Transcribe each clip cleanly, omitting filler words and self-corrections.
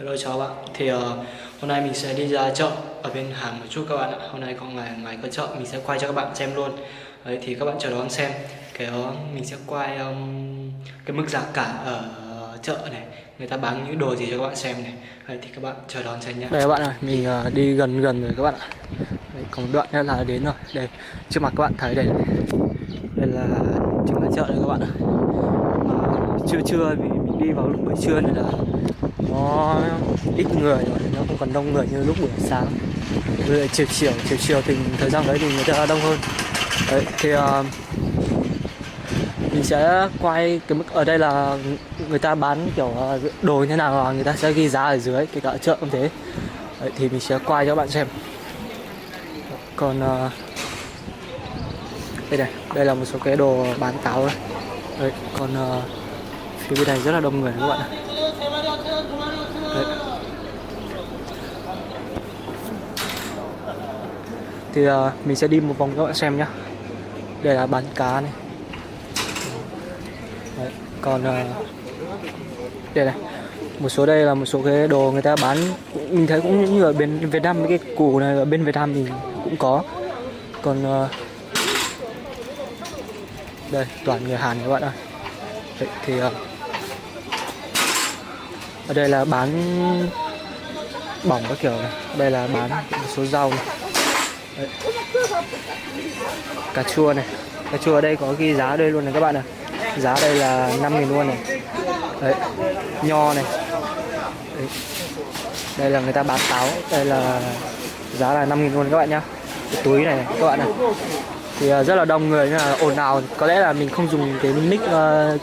Hello chào bạn. Thì hôm nay mình sẽ đi ra chợ ở bên Hàn một chút các bạn ạ. Hôm nay có ngày có chợ, mình sẽ quay cho các bạn xem luôn. Đấy thì các bạn chờ đón xem. Mình sẽ quay cái mức giá cả ở chợ này, người ta bán những đồ gì cho các bạn xem này. Đấy thì các bạn chờ đón xem nhé. Đây các bạn ơi, mình đi gần rồi các bạn ạ. Đấy, còn đoạn nữa là đến rồi. Đây trước mặt các bạn thấy đây. Đây là chính là chợ đây các bạn ạ. Trưa vì mình đi vào lúc buổi trưa nên là nó ít người rồi, nó không còn đông người như lúc buổi sáng. Rồi chiều thì thời gian đấy thì người ta đông hơn. Đấy thì mình sẽ quay cái mức ở đây là người ta bán kiểu đồ như thế nào là người ta sẽ ghi giá ở dưới, kể cả chợ cũng thế. Đấy, thì mình sẽ quay cho các bạn xem. Còn đây là một số cái đồ bán táo đấy. Đấy, còn phía bên này rất là đông người các bạn ạ. Đấy. Thì mình sẽ đi một vòng cho các bạn xem nhá. Đây là bán cá này. Đấy. Còn đây này, một số đây là một số cái đồ người ta bán, mình thấy cũng như ở bên Việt Nam, mấy cái củ này ở bên Việt Nam thì cũng có. Còn đây toàn người Hàn các bạn ơi. Đấy, thì ở đây là bán bỏng các kiểu này, đây là bán một số rau này. Đấy. Cà chua này, cà chua ở đây có ghi giá đây luôn này các bạn ạ. Giá đây là 5.000 luôn này. Đấy. Nho này. Đấy. Đây là người ta bán táo, đây là giá là 5.000 luôn các bạn nhá. Cái túi này các bạn ạ. Thì rất là đông người nên là ồn ào, có lẽ là mình không dùng cái mic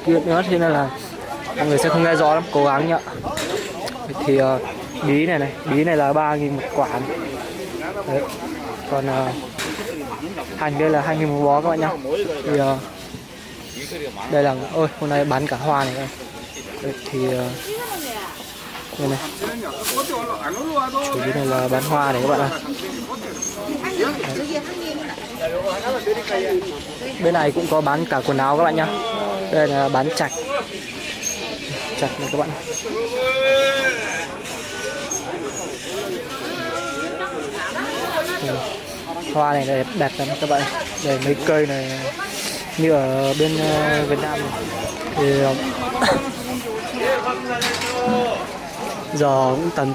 kia nữa thế nên là mọi người sẽ không nghe rõ lắm, cố gắng nhá. Thì bí này là 3.000 một quả này. Đấy. Còn hành đây là 2.000 một bó các bạn nhá. Thì đây là hôm nay bán cả hoa này. Đấy, thì đây này, chủ yếu này là bán hoa này các bạn ạ. Bên này cũng có bán cả quần áo các bạn nhá. Đây là bán trạch này các bạn. Hoa này đẹp đẹp lắm các bạn. Đây mấy cây này như ở bên Việt Nam này. Thì giờ cũng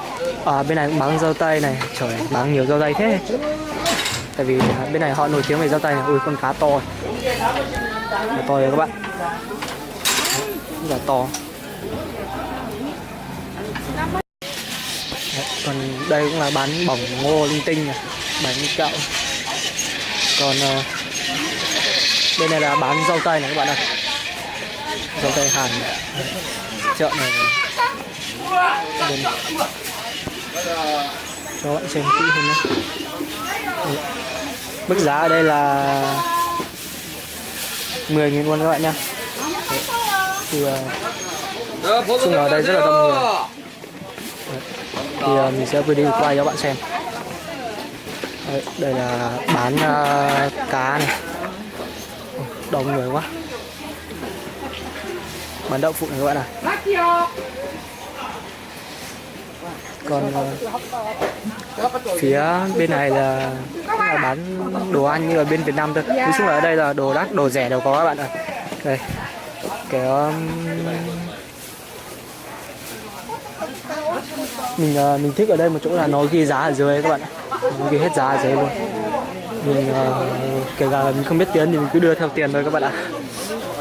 bên này cũng bán dâu tây này. Trời, bán nhiều dâu tây thế. Tại vì bên này họ nổi tiếng về dâu tây này. Ui, con cá to. Cá to rồi các bạn. Rất là to. Đấy, còn đây cũng là bán bỏng ngô linh tinh này, bánh kẹo. Còn bên này là bán dâu tây này các bạn ạ. Dâu tây Hàn này. Chợ này cho bạn xem kỹ hơn nhé. Mức giá ở đây là 10.000 luôn các bạn nhé. Thì chung ở đây rất là đông người. Thì mình sẽ vừa đi quay cho bạn xem. Đây là bán cá này. Đông người quá. Bán đậu phụ này các bạn ạ. Còn phía bên này là bán đồ ăn như ở bên Việt Nam thôi. Nói chung là ở đây là đồ đắt, đồ rẻ đều có các bạn ạ. Đây, cái mình thích ở đây một chỗ là nó ghi giá ở dưới các bạn ạ. Nó ghi hết giá ở dưới luôn. Mình kể cả là mình không biết tiếng thì mình cứ đưa theo tiền thôi các bạn ạ.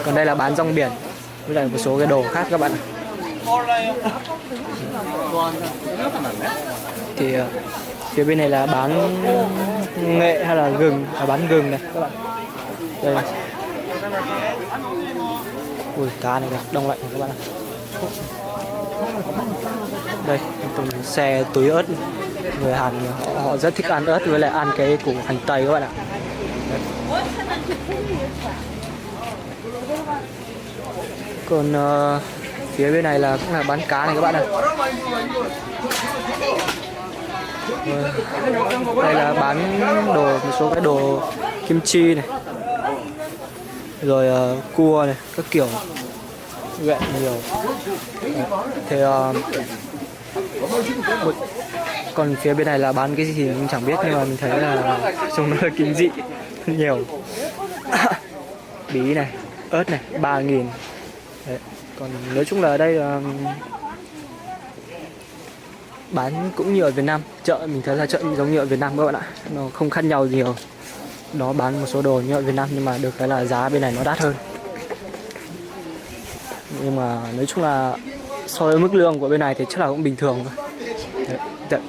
Còn đây là bán rong biển với lại một số cái đồ khác các bạn ạ. Thì phía bên này là bán nghệ hay là gừng, bán gừng này các bạn. Đây này. Ui, cá này đông lạnh này các bạn ạ. Đây, từng xe túi ớt. Người Hàn họ rất thích ăn ớt với lại ăn cái củ hành tây các bạn ạ. Đấy. Còn phía bên này là cũng là bán cá này các bạn ạ. Đây là bán đồ, một số cái đồ kim chi này, rồi cua này, các kiểu gẹn nhiều. Thì Còn phía bên này là bán cái gì thì mình chẳng biết, nhưng mà mình thấy là trông nó hơi kinh dị nhiều. Bí này, ớt này 3.000. Đấy. Còn nói chung là ở đây là bán cũng như ở Việt Nam. Chợ mình thấy là chợ giống như ở Việt Nam các bạn ạ, nó không khác nhau nhiều. Nó bán một số đồ như ở Việt Nam, nhưng mà được cái là giá bên này nó đắt hơn. Nhưng mà nói chung là so với mức lương của bên này thì chắc là cũng bình thường thôi. Đấy,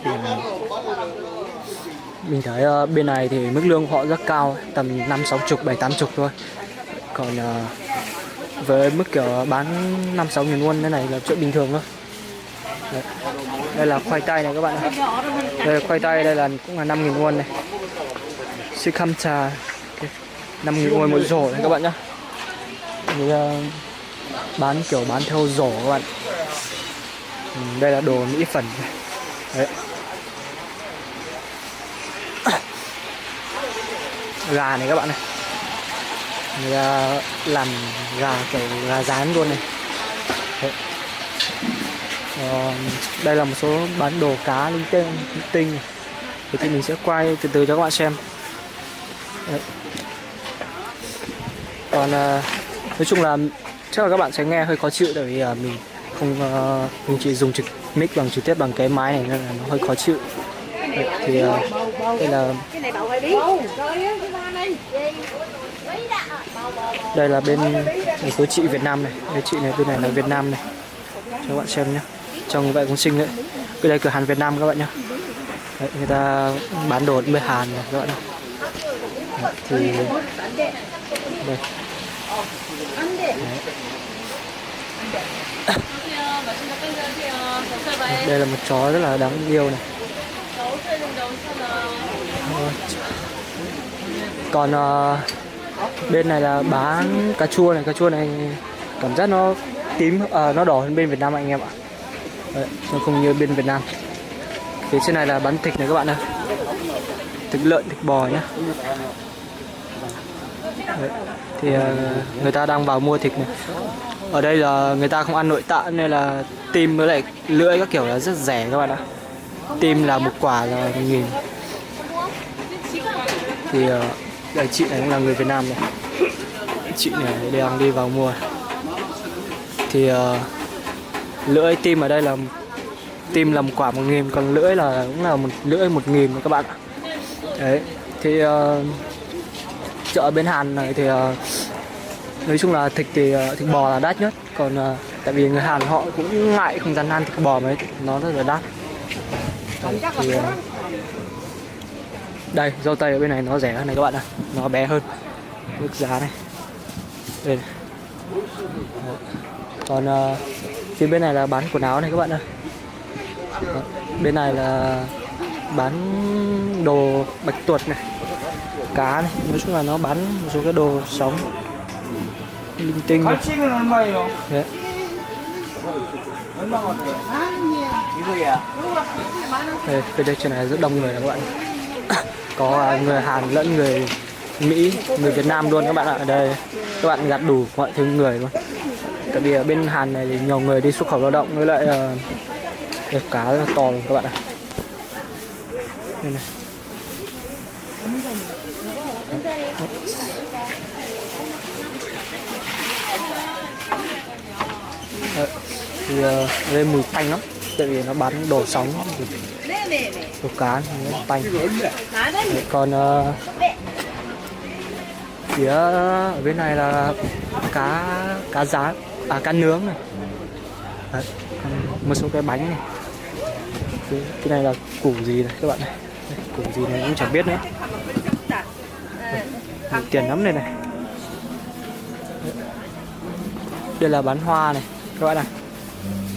mình thấy bên này thì mức lương của họ rất cao, tầm 50-60, 70-80 thôi. Còn với mức kiểu bán 5-6 nghìn won thế này là chuyện bình thường thôi. Đấy. Đây là khoai tây này các bạn ạ. Đây là khoai tây, đây là cũng là 5.000 won này. Sikamcha 5.000 won một rổ này các bạn nhá. Thì, bán kiểu bán theo rổ các bạn. Đây là đồ mỹ phẩm. Đấy. Gà này các bạn này. Người ta làm gà kiểu gà rán luôn này. Đấy. Đây là một số bán đồ cá linh tinh. Thì mình sẽ quay từ từ cho các bạn xem. Đấy. Còn nói chung là chắc là các bạn sẽ nghe hơi khó chịu, tại vì mình không mình chỉ dùng mic trực tiếp bằng cái máy này nên là nó hơi khó chịu. Đấy, thì đây là bên một số chị Việt Nam này. Đây chị này, bên này là Việt Nam này, cho các bạn xem nhé. Trong vậy cũng xinh đấy. Cái đây cửa hàng Việt Nam các bạn nhé. Đấy, người ta bán đồ bên Hàn này các bạn này. Đấy, thì đây. Đây là một chó rất là đáng yêu này. Còn bên này là bán cà chua này. Cà chua này cảm giác nó tím, nó đỏ hơn bên Việt Nam anh em ạ. Đấy, nó không như bên Việt Nam. Phía trên này là bán thịt này các bạn ơi. Thịt lợn, thịt bò nhá. Đấy, thì người ta đang vào mua thịt này. Ở đây là người ta không ăn nội tạng nên là tim với lại lưỡi các kiểu là rất rẻ các bạn ạ. Tim là một quả là 1.000. Thì đây chị này cũng là người Việt Nam này. Chị này đang đi vào mua. Thì lưỡi tim ở đây là tim là một quả 1.000, còn lưỡi là cũng là một lưỡi 1.000 các bạn ạ. Đấy, thì chợ bên Hàn này thì nói chung là thịt bò là đắt nhất. Còn tại vì người Hàn họ cũng ngại không dám ăn thịt bò mấy, nó rất là đắt. Đấy, thì đây dâu tây ở bên này nó rẻ hơn này các bạn ạ, nó bé hơn mức giá này. Đây này. Còn phía bên này là bán quần áo này các bạn ơi. Bên này là bán đồ bạch tuộc này, cá này, nói chung là nó bán một số cái đồ sống linh tinh này. Đấy. Đây, đây trên này rất đông người các bạn. Có người Hàn lẫn người Mỹ, người Việt Nam luôn các bạn ạ. Ở đây các bạn gặp đủ mọi thứ người luôn. Tại vì ở bên Hàn này thì nhiều người đi xuất khẩu lao động, với lại cá rất là to luôn các bạn ạ. Đây này. Thì đây mùi tanh lắm, tại vì nó bán đồ sống, đồ cá nó tanh. Đấy, còn phía ở bên này là cá rán, cá nướng này. Đấy, một số cái bánh này. Cái này là củ gì này các bạn này. Đây, củ gì này cũng chẳng biết nữa. Đây, tiền lắm này này. Đây là bán hoa này các bạn này.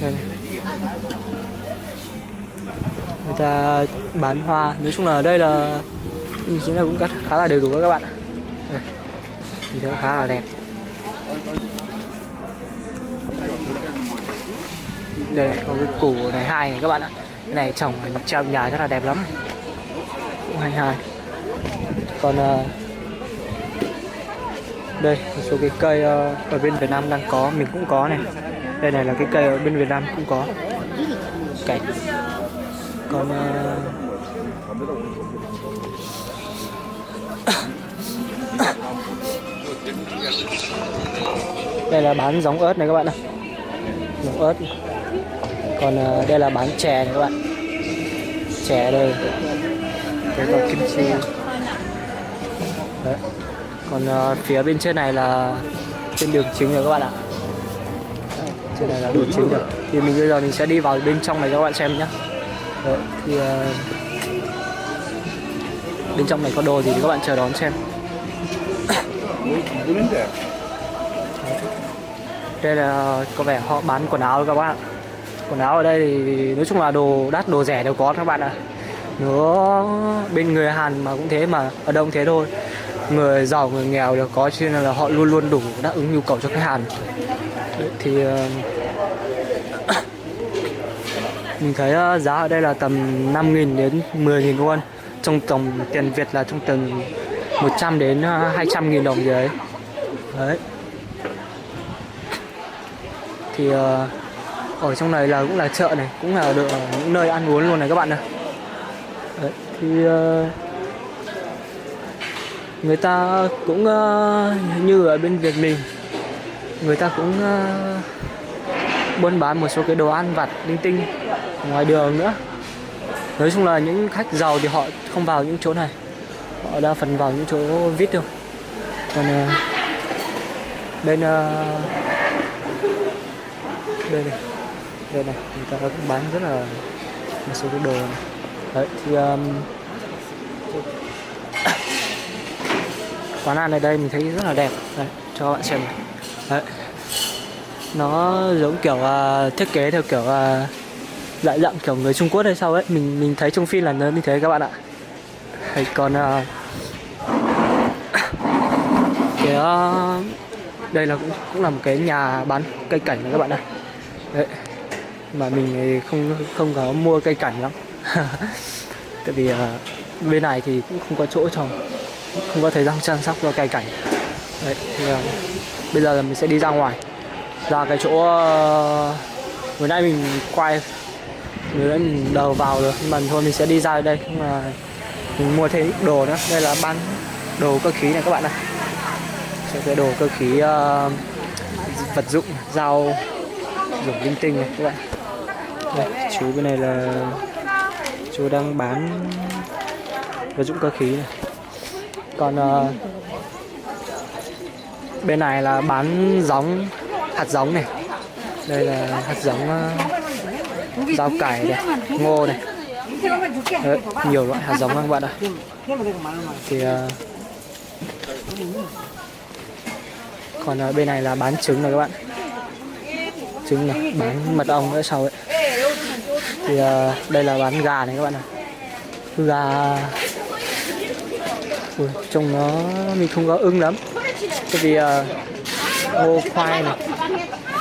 Đây này. Người ta bán hoa, nói chung là ở đây là chính là cũng khá là đầy đủ các bạn ạ. Đây, thì thấy khá là đẹp. Đây có cái củ này 2 này các bạn ạ. Cái này trồng treo nhà rất là đẹp lắm. Cũng 22. Còn đây một số cái cây ở bên Việt Nam đang có, mình cũng có này. Đây này là cái cây ở bên Việt Nam cũng có. cảnh. Còn đây là bán giống ớt này các bạn ạ, giống ớt. Còn đây là bán chè này các bạn, chè đây, cái còn kim chi. Đấy. Còn phía bên trên này là trên đường chính rồi các bạn ạ. Đấy, trên này là đường chính rồi. Thì mình bây giờ mình sẽ đi vào bên trong này cho các bạn xem nhé. Đấy, thì bên trong này có đồ gì thì các bạn chờ đón xem. Đây là có vẻ họ bán quần áo các bạn. Quần áo ở đây thì nói chung là đồ đắt đồ rẻ đều có các bạn ạ. Nó bên người Hàn mà cũng thế, mà ở đâu cũng thế thôi. Người giàu người nghèo đều có, cho nên là họ luôn luôn đủ đáp ứng nhu cầu cho khách hàng. Đấy, thì mình thấy giá ở đây là tầm 5.000 đến 10.000 won. Trong tổng tiền Việt là trong tầm 100 đến 200.000 đồng gì đấy. Đấy. Thì ở trong này là cũng là chợ này, cũng là được những nơi ăn uống luôn này các bạn này. Đấy, thì người ta cũng như ở bên Việt mình, người ta cũng buôn bán một số cái đồ ăn vặt linh tinh ngoài đường nữa. Nói chung là những khách giàu thì họ không vào những chỗ này, họ đa phần vào những chỗ vít thôi. Còn bên đây này, người ta cũng bán rất là một số cái đồ này. Đấy, thì quán ăn ở đây mình thấy rất là đẹp. Đây, cho các bạn xem này. Đấy. Nó giống kiểu thiết kế theo kiểu lại dạng kiểu người Trung Quốc hay sao ấy. Mình thấy trong phim là nó như thế các bạn ạ. Đấy, còn cái đây là cũng là một cái nhà bán cây cảnh này các bạn ạ. Đấy. Mà mình thì không có mua cây cảnh lắm. Tại vì bên này thì cũng không có chỗ trồng, không có thời gian chăm sóc cho cây cảnh. Đấy, thì bây giờ là mình sẽ đi ra ngoài, ra cái chỗ vừa nãy mình quay, vừa nãy mình đầu vào rồi, nhưng mà thôi mình sẽ đi ra đây, nhưng mà mình mua thêm ít đồ nữa. Đây là bán đồ cơ khí này các bạn này, cái đồ cơ khí vật dụng, dao dùng linh tinh này các bạn. Đây, chú bên này là chú đang bán vật dụng cơ khí này. Còn bên này là bán giống, hạt giống này. Đây là hạt giống rau cải này, ngô này. Đấy, nhiều loại hạt giống các bạn ạ. Thì còn bên này là bán trứng này các bạn, trứng này, bán mật ong nữa sau ấy. Thì đây là bán gà này các bạn ạ. Gà trông nó mình không có ưng lắm, tại vì ngô khoai này,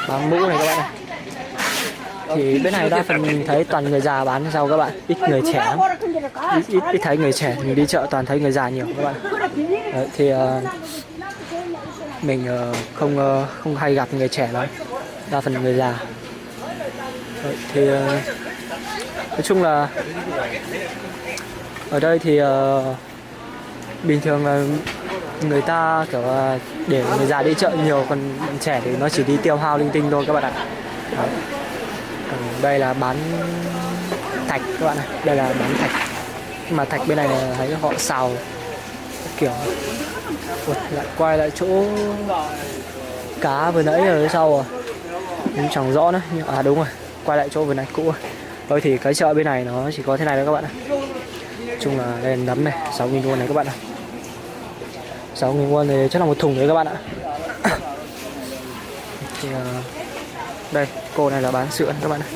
bán mũ này các bạn này. Thì bên này đa phần mình thấy toàn người già bán sao các bạn, ít người trẻ lắm. Ít thấy người trẻ, mình đi chợ toàn thấy người già nhiều các bạn. Đấy, thì mình không hay gặp người trẻ lắm, đa phần người già. Đấy, thì nói chung là ở đây thì bình thường là người ta kiểu để người già đi chợ nhiều, còn bạn trẻ thì nó chỉ đi tiêu hao linh tinh thôi các bạn ạ. Đấy. Còn đây là bán thạch các bạn này, đây là bán thạch. Nhưng mà thạch bên này là thấy họ xào kiểu lại quay lại chỗ cá vừa nãy ở sau rồi, mình chẳng rõ nữa. Nhưng đúng rồi, quay lại chỗ vừa nãy cũ rồi. Thôi thì cái chợ bên này nó chỉ có thế này thôi các bạn ạ. Nói chung là đây là nấm này, 6.000 won này các bạn ạ. 6.000 won thì chắc là một thùng đấy các bạn ạ. Thì đây, cô này là bán sữa các bạn ạ.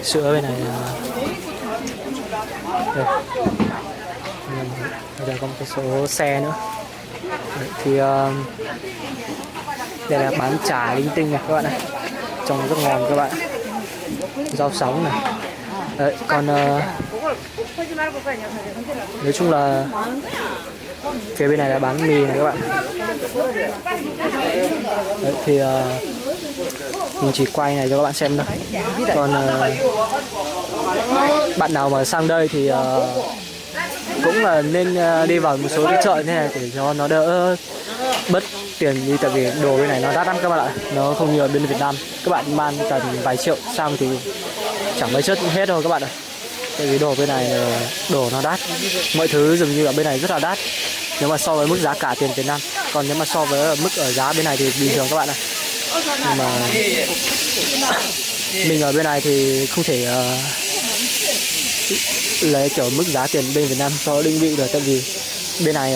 Sữa bên này đây. Bây giờ có một cái số xe nữa. Đấy, thì đây là bán chả linh tinh này các bạn ạ. Trông rất ngon các bạn. Rau sống này. Đấy, còn nói chung là phía bên này là bán mì này các bạn. Đấy, thì mình chỉ quay này cho các bạn xem thôi. Còn bạn nào mà sang đây thì cũng là nên đi vào một số cái chợ như này để cho nó đỡ bất tiền đi, tại vì đồ bên này nó đắt lắm các bạn ạ, nó không như ở bên Việt Nam. Các bạn mang tầm vài triệu sang thì chẳng mấy chất hết đâu các bạn ạ, tại vì đồ bên này đồ nó đắt, mọi thứ dường như ở bên này rất là đắt nếu mà so với mức giá cả tiền Việt Nam. Còn nếu mà so với mức ở giá bên này thì bình thường các bạn ạ. Nhưng mà mình ở bên này thì không thể lấy kiểu mức giá tiền bên Việt Nam cho định vị được, tại vì bên này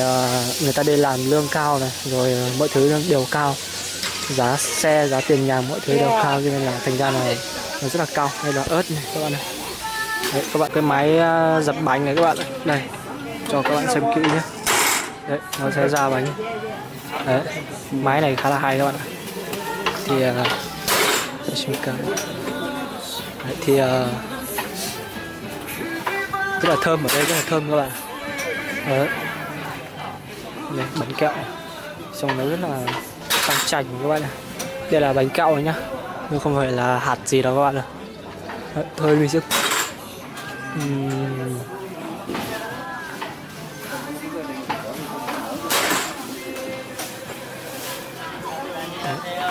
người ta đi làm lương cao này, rồi mọi thứ đều cao, giá xe, giá tiền nhà mọi thứ đều cao, cho nên là thành ra là nó rất là cao. Đây là ớt này các bạn này. Đấy, các bạn cái máy dập bánh này các bạn, đây cho các bạn xem kỹ nhé. Đấy, nó sẽ ra bánh. Đấy, máy này khá là hay các bạn ạ. Thì đấy, thì rất là thơm, ở đây rất là thơm các bạn. Đấy, đây, bánh kẹo xong nó rất là sang chảnh các bạn ạ. Đây là bánh kẹo này nhá, nhưng không phải là hạt gì đâu các bạn ạ. Đấy, thôi mình sẽ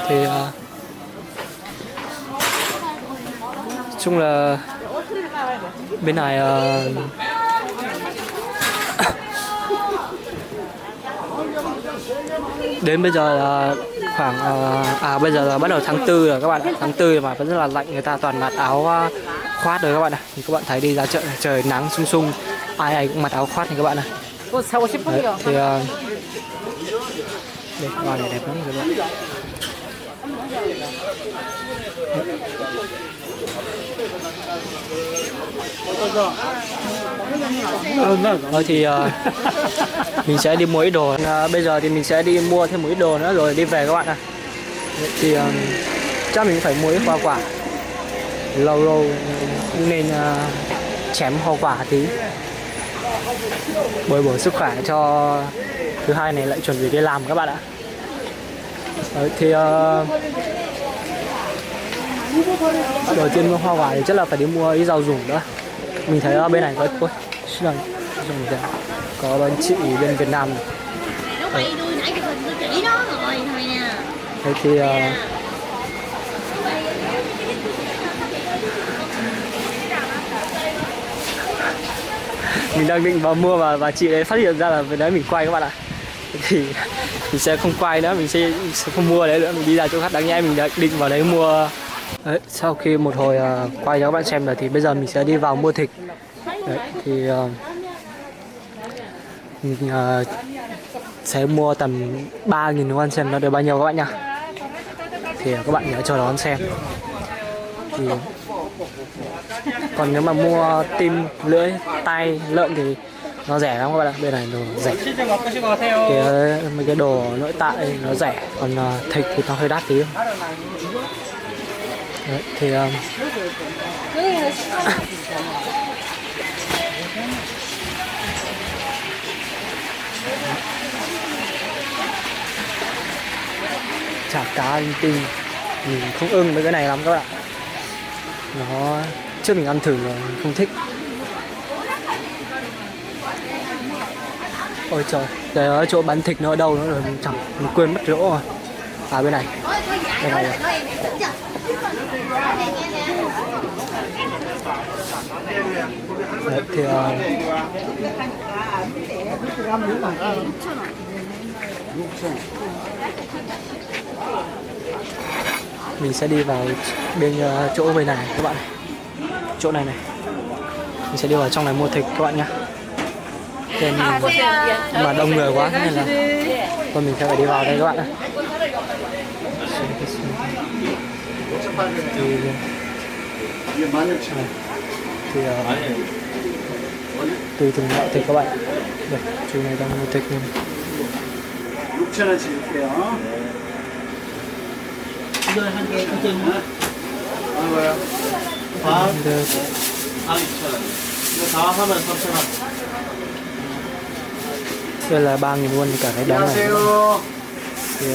thì chung là bên này đến bây giờ là khoảng bây giờ là bắt đầu tháng 4 rồi các bạn ạ. Tháng 4 mà vẫn rất là lạnh, người ta toàn mặc áo khoác rồi các bạn ạ. Thì các bạn thấy đi ra chợ này, trời nắng sung sung, ai cũng mặc áo khoác này các bạn ạ. Đấy, thì đây, hoa này đẹp lắm các bạn. Thì mình sẽ đi mua ít đồ. Bây giờ thì mình sẽ đi mua thêm một ít đồ nữa rồi đi về các bạn ạ. Thì chắc mình phải mua ít hoa quả, lâu lâu nên chém hoa quả tí, bồi bổ sức khỏe cho thứ hai này lại chuẩn bị đi làm các bạn ạ. Đấy, thì đầu tiên mua hoa quả thì chắc là phải đi mua ít rau dùng nữa. Mình thấy bên này có bên chị bên Việt Nam này. Đấy, thì mình đang định vào mua và chị ấy phát hiện ra là bên đấy mình quay các bạn ạ. Thì mình sẽ không quay nữa, mình sẽ không mua đấy nữa, mình đi ra chỗ khác. Đáng nhẽ mình định vào đấy mua. Đấy, sau khi một hồi quay cho các bạn xem rồi thì bây giờ mình sẽ đi vào mua thịt. Đấy, thì mình sẽ mua tầm 3.000 won xem nó được bao nhiêu các bạn nhá. Thì các bạn nhớ chờ đón xem. Thì còn nếu mà mua tim, lưỡi, tay, lợn thì nó rẻ lắm các bạn ạ. Bên này đồ rẻ. Mấy cái đồ nội tạng nó rẻ, còn thịt thì nó hơi đắt tí. Đấy, thì chả cá linh tinh, mình không ưng với cái này lắm các bạn ạ. Nó trước mình ăn thử rồi mình không thích. Ôi trời, cái chỗ bán thịt nó ở đâu nữa rồi mình quên mất chỗ rồi. Bên này, bên này. Đấy, thì mình sẽ đi vào bên chỗ bên này các bạn này. Chỗ này này, mình sẽ đi vào trong này mua thịt các bạn nhé. Nên mà đông người quá nên là thôi mình sẽ phải đi vào đây các bạn ạ. Thì tùy từng loại thịt các bạn. Đây, chú này đang mua thịt luôn. 6,000원 드릴게요. 이거 한 개 2,000원. 뭐야? 다 2,000원. 이거 다 하면 3,000원. Đây là 3.000 won cả cái đống này. 안녕하세요. Thì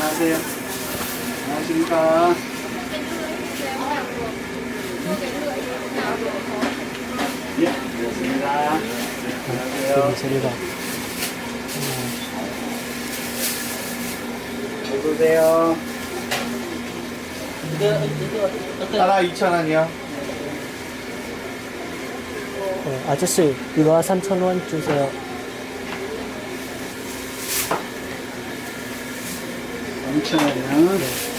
안녕하세요. 안녕하십니까. 예, 반갑습니다. thì mình sẽ đi vào. 어서오세요. 하나 2,000원이요. 아저씨 이거 3,000원 주세요. 2,000원이요.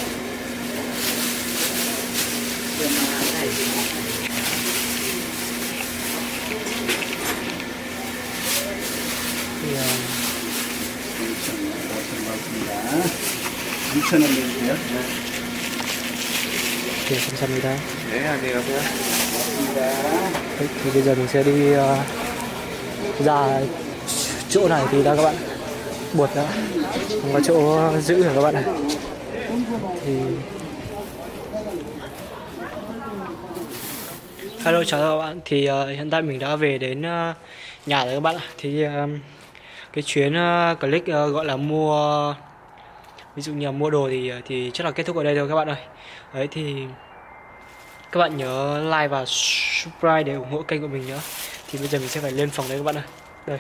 thì 2,000원 내주세요. thì 감사합니다. 네, 안녕하세요. Đấy, thì bây giờ mình sẽ đi ra chỗ này thì đã các bạn, buột nữa, không có chỗ giữ rồi các bạn này. Thì hello, chào các bạn. Thì hiện tại mình đã về đến nhà rồi các bạn ạ. Thì cái chuyến click gọi là mua, ví dụ như là mua đồ thì chắc là kết thúc ở đây thôi các bạn ơi. Đấy thì các bạn nhớ like và subscribe để ủng hộ kênh của mình nhé. Thì bây giờ mình sẽ phải lên phòng đây các bạn ơi. Đây.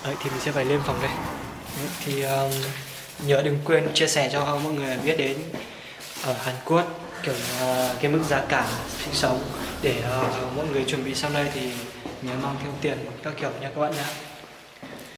Đấy thì mình sẽ phải lên phòng đây. Đấy, thì nhớ đừng quên chia sẻ cho mọi người biết đến ở Hàn Quốc kiểu cái mức giá cả sinh sống để mọi người chuẩn bị sang đây thì nhớ mang theo tiền các kiểu nha các bạn nhé.